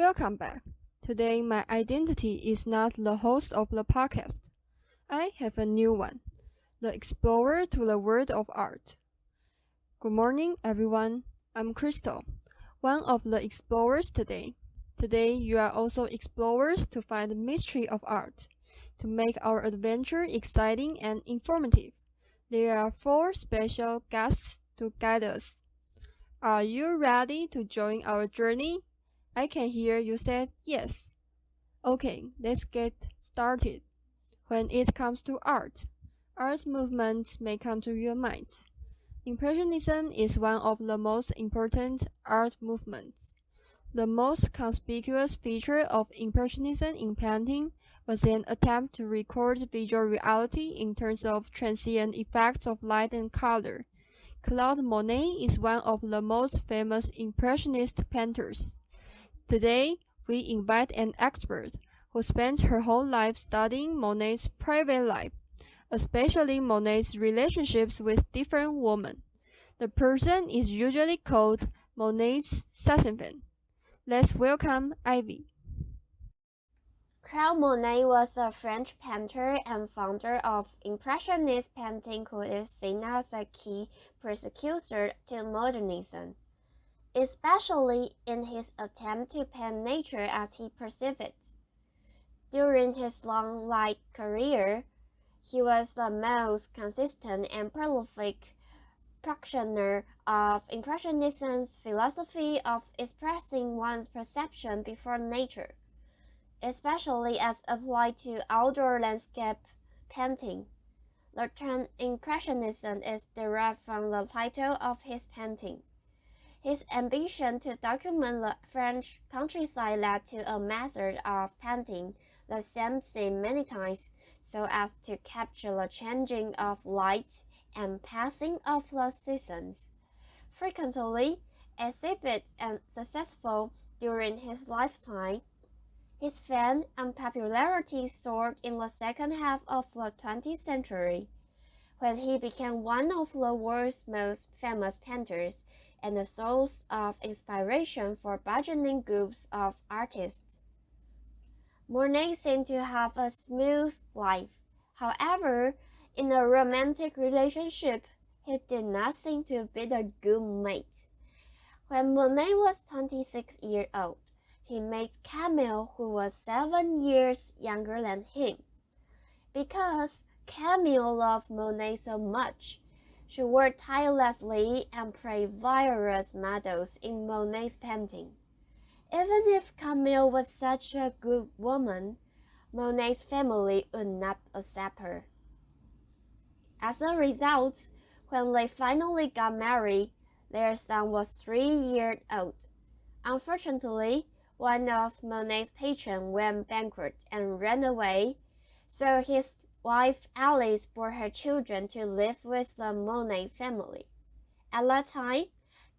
Welcome back. Today, my identity is not the host of the podcast. I have a new one, the explorer to the world of art. Good morning, everyone. I'm Crystal, one of the explorers today. Today, you are also explorers to find the mystery of art, to make our adventure exciting and informative. There are four special guests to guide us. Are you ready to join our journey? I can hear you said yes. Okay, let's get started. When it comes to art movements may come to your mind. Impressionism is one of the most important art movements. The most conspicuous feature of Impressionism in painting was an attempt to record visual reality in terms of transient effects of light and color. Claude Monet is one of the most famous Impressionist painters. Today, we invite an expert who spent her whole life studying Monet's private life, especially Monet's relationships with different women. The person is usually called Monet's assistant. Let's welcome Ivy. Claude Monet was a French painter and founder of Impressionist painting who is seen as a key precursor to modernism, especially in his attempt to paint nature as he perceived it. During his long life career, he was the most consistent and prolific practitioner of Impressionism's philosophy of expressing one's perception before nature, especially as applied to outdoor landscape painting. The term Impressionism is derived from the title of his painting. His ambition to document the French countryside led to a method of painting the same scene many times so as to capture the changing of light and passing of the seasons. Frequently exhibited and successful during his lifetime, his fame and popularity soared in the second half of the 20th century, when he became one of the world's most famous painters and a source of inspiration for burgeoning groups of artists. Monet seemed to have a smooth life. However, in a romantic relationship, he did not seem to be a good mate. When Monet was 26 years old, he met Camille, who was 7 years younger than him. Because Camille loved Monet so much, she worked tirelessly and played various models in Monet's painting. Even if Camille was such a good woman, Monet's family would not accept her. As a result, when they finally got married, their son was 3 years old. Unfortunately, one of Monet's patrons went bankrupt and ran away, so his wife Alice brought her children to live with the Monet family. At that time,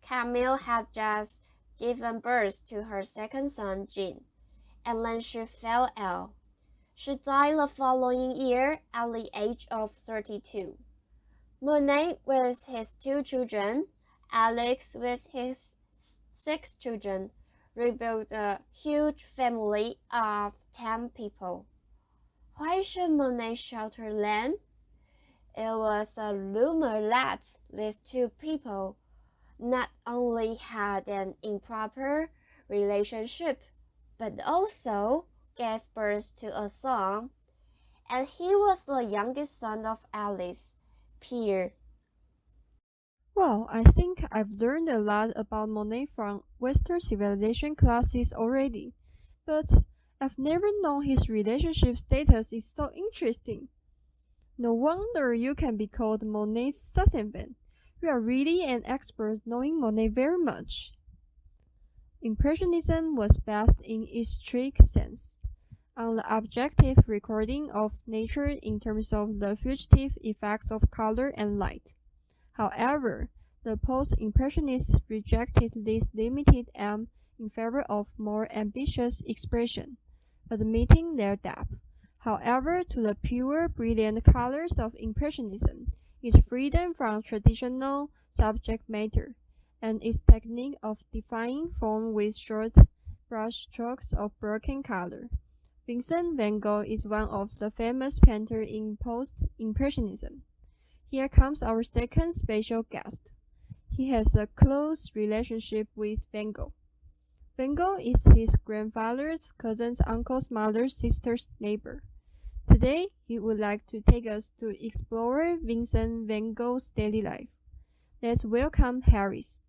Camille had just given birth to her second son, Jean, and then she fell ill. She died the following year at the age of 32. Monet with his 2 children, Alex with his 6 children, rebuilt a huge family of 10 people. Why should Monet shelter them? It was a rumor that these 2 people not only had an improper relationship, but also gave birth to a son, and he was the youngest son of Alice, Pierre. Well, I think I've learned a lot about Monet from Western civilization classes already, but I've never known his relationship status is so interesting. No wonder you can be called Monet's assistant. You are really an expert knowing Monet very much. Impressionism was based in its strict sense on the objective recording of nature in terms of the fugitive effects of color and light. However, the post-impressionists rejected this limited aim in favor of more ambitious expression, admitting their depth. However, to the pure, brilliant colors of Impressionism, its freedom from traditional subject matter, and its technique of defining form with short brush strokes of broken color. Vincent van Gogh is one of the famous painters in post-impressionism. Here comes our second special guest. He has a close relationship with Van Gogh. Van Gogh is his grandfather's cousin's uncle's mother's sister's neighbor. Today, he would like to take us to explore Vincent van Gogh's daily life. Let's welcome Harris.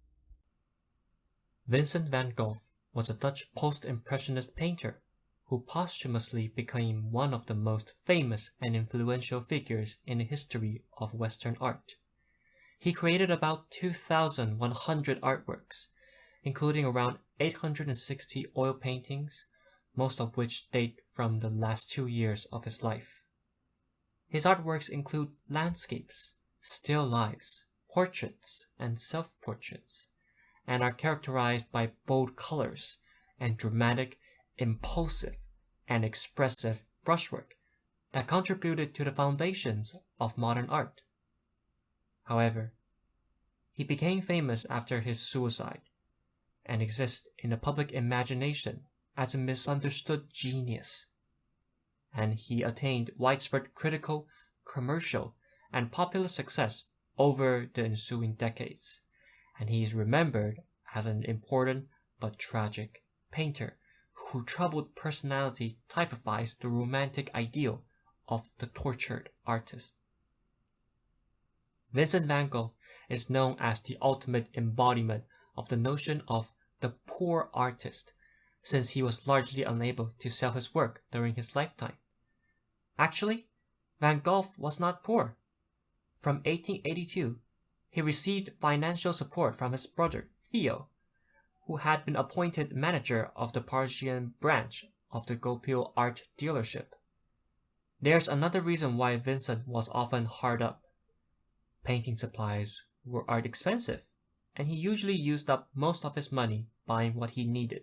Vincent van Gogh was a Dutch post-impressionist painter who posthumously became one of the most famous and influential figures in the history of Western art. He created about 2,100 artworks, including around 860 oil paintings, most of which date from the last 2 years of his life. His artworks include landscapes, still lifes, portraits, and self-portraits, and are characterized by bold colors and dramatic, impulsive, and expressive brushwork that contributed to the foundations of modern art. However, he became famous after his suicide and exists in the public imagination as a misunderstood genius, and he attained widespread critical, commercial, and popular success over the ensuing decades, and he is remembered as an important but tragic painter whose troubled personality typifies the romantic ideal of the tortured artist. Vincent van Gogh is known as the ultimate embodiment of the notion of the poor artist, since he was largely unable to sell his work during his lifetime. Actually, Van Gogh was not poor. From 1882, he received financial support from his brother, Theo, who had been appointed manager of the Parisian branch of the Goupil art dealership. There's another reason why Vincent was often hard up. Painting supplies were expensive, and he usually used up most of his money buying what he needed,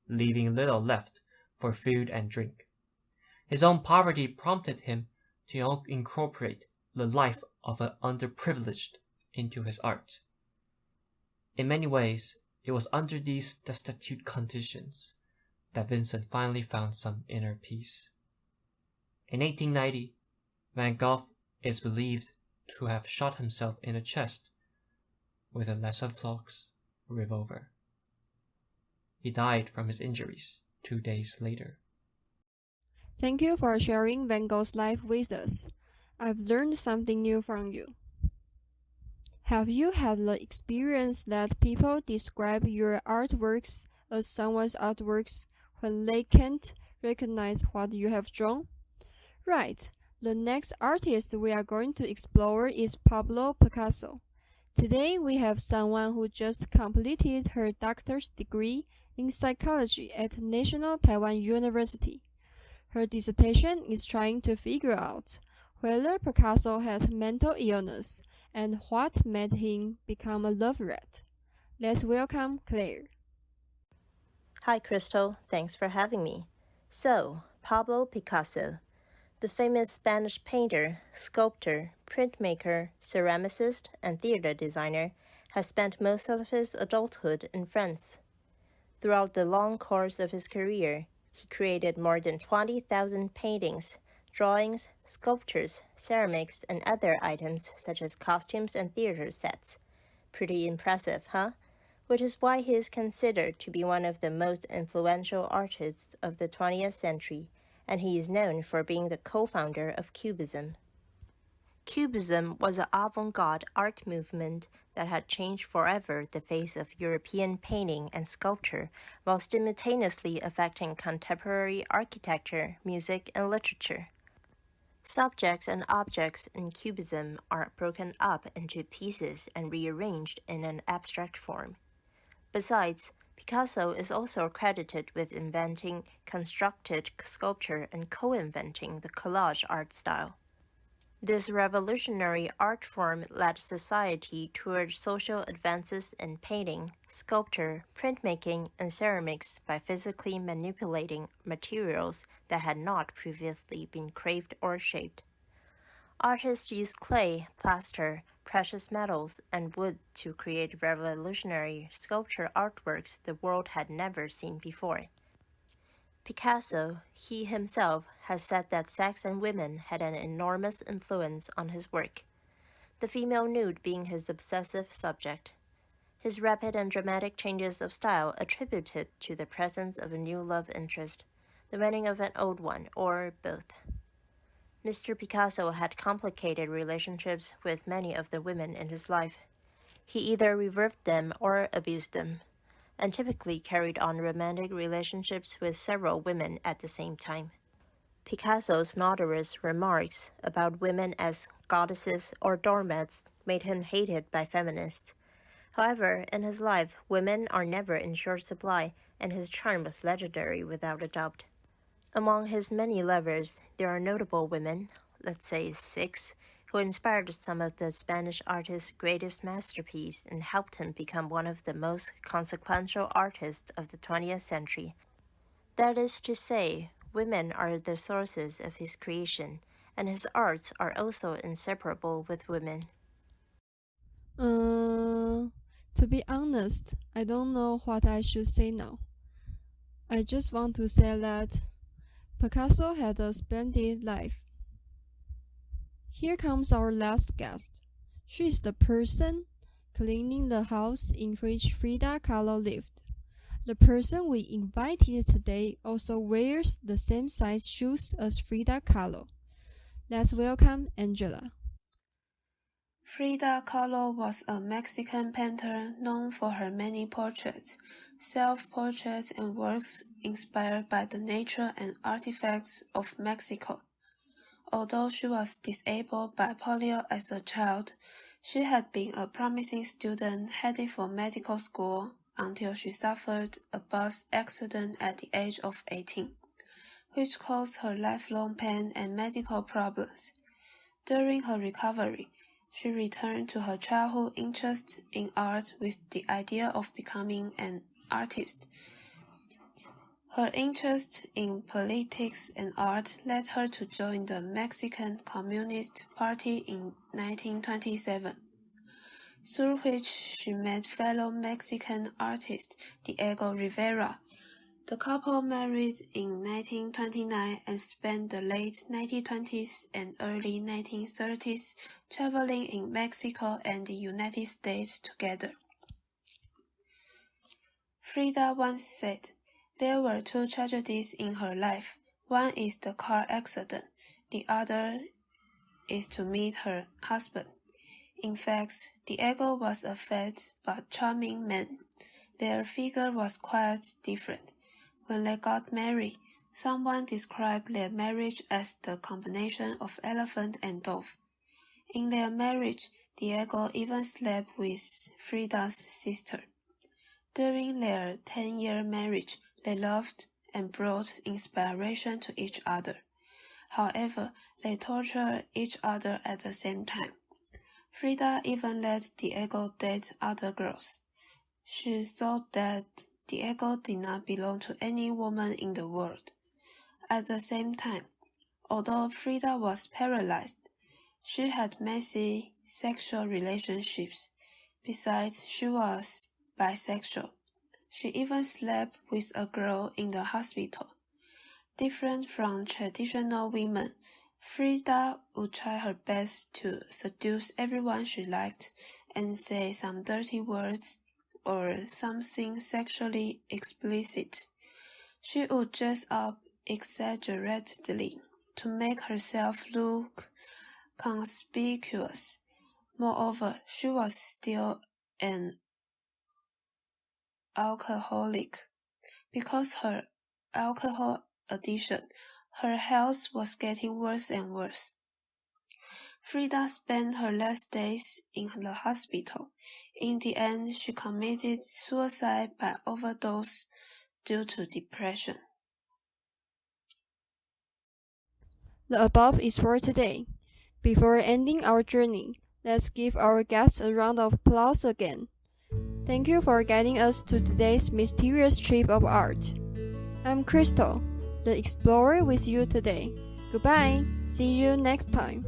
leaving little left for food and drink. His own poverty prompted him to incorporate the life of an underprivileged into his art. In many ways, it was under these destitute conditions that Vincent finally found some inner peace. In 1890, Van Gogh is believed to have shot himself in the chest with a Lesavlox revolver. He died from his injuries 2 days later. Thank you for sharing Van Gogh's life with us. I've learned something new from you. Have you had the experience that people describe your artworks as someone's artworks when they can't recognize what you have drawn? Right. The next artist we are going to explore is Pablo Picasso. Today we have someone who just completed her doctor's degree in psychology at National Taiwan University. Her dissertation is trying to figure out whether Picasso had mental illness and what made him become a laureate. Let's welcome Claire. Hi, Crystal. Thanks for having me. So, Pablo Picasso, the famous Spanish painter, sculptor, printmaker, ceramicist, and theater designer, has spent most of his adulthood in France. Throughout the long course of his career, he created more than 20,000 paintings, drawings, sculptures, ceramics, and other items such as costumes and theater sets. Pretty impressive, huh? Which is why he is considered to be one of the most influential artists of the 20th century, and he is known for being the co-founder of Cubism. Cubism was an avant-garde art movement that had changed forever the face of European painting and sculpture, while simultaneously affecting contemporary architecture, music, and literature. Subjects and objects in Cubism are broken up into pieces and rearranged in an abstract form. Besides, Picasso is also credited with inventing constructed sculpture and co-inventing the collage art style. This revolutionary art form led society toward social advances in painting, sculpture, printmaking, and ceramics by physically manipulating materials that had not previously been carved or shaped. Artists used clay, plaster, precious metals, and wood to create revolutionary sculpture artworks the world had never seen before. Picasso, he himself, has said that sex and women had an enormous influence on his work, the female nude being his obsessive subject. His rapid and dramatic changes of style attributed to the presence of a new love interest, the wedding of an old one, or both. Mr. Picasso had complicated relationships with many of the women in his life. He either revered them or abused them, and typically carried on romantic relationships with several women at the same time. Picasso's notorious remarks about women as goddesses or doormats made him hated by feminists. However, in his life, women are never in short supply, and his charm was legendary without a doubt. Among his many lovers, there are notable women, let's say 6, who inspired some of the Spanish artist's greatest masterpieces and helped him become one of the most consequential artists of the 20th century. That is to say, women are the sources of his creation, and his arts are also inseparable with women. To be honest, I don't know what I should say now. I just want to say that Picasso had a splendid life. Here comes our last guest. She is the person cleaning the house in which Frida Kahlo lived. The person we invited today also wears the same size shoes as Frida Kahlo. Let's welcome Angela. Frida Kahlo was a Mexican painter known for her many portraits, self-portraits, and works inspired by the nature and artifacts of Mexico. Although she was disabled by polio as a child, she had been a promising student headed for medical school until she suffered a bus accident at the age of 18, which caused her lifelong pain and medical problems. During her recovery, she returned to her childhood interest in art with the idea of becoming an artist. Her interest in politics and art led her to join the Mexican Communist Party in 1927, through which she met fellow Mexican artist Diego Rivera. The couple married in 1929 and spent the late 1920s and early 1930s traveling in Mexico and the United States together. Frida once said, "There were 2 tragedies in her life. One is the car accident. The other is to meet her husband." In fact, Diego was a fat but charming man. Their figure was quite different. When they got married, someone described their marriage as the combination of elephant and dove. In their marriage, Diego even slept with Frida's sister. During their 10-year marriage, they loved and brought inspiration to each other. However, they tortured each other at the same time. Frida even let Diego date other girls. She thought that Diego did not belong to any woman in the world. At the same time, although Frida was paralyzed, she had messy sexual relationships. Besides, she was bisexual. She even slept with a girl in the hospital. Different from traditional women, Frida would try her best to seduce everyone she liked and say some dirty words or something sexually explicit. She would dress up exaggeratedly to make herself look conspicuous. Moreover, she was still an alcoholic. Because her alcohol addiction, her health was getting worse and worse. Frida spent her last days in the hospital. In the end, she committed suicide by overdose due to depression. The above is for today. Before ending our journey, let's give our guests a round of applause again. Thank you for guiding us to today's mysterious trip of art. I'm Crystal, the explorer with you today. Goodbye. See you next time.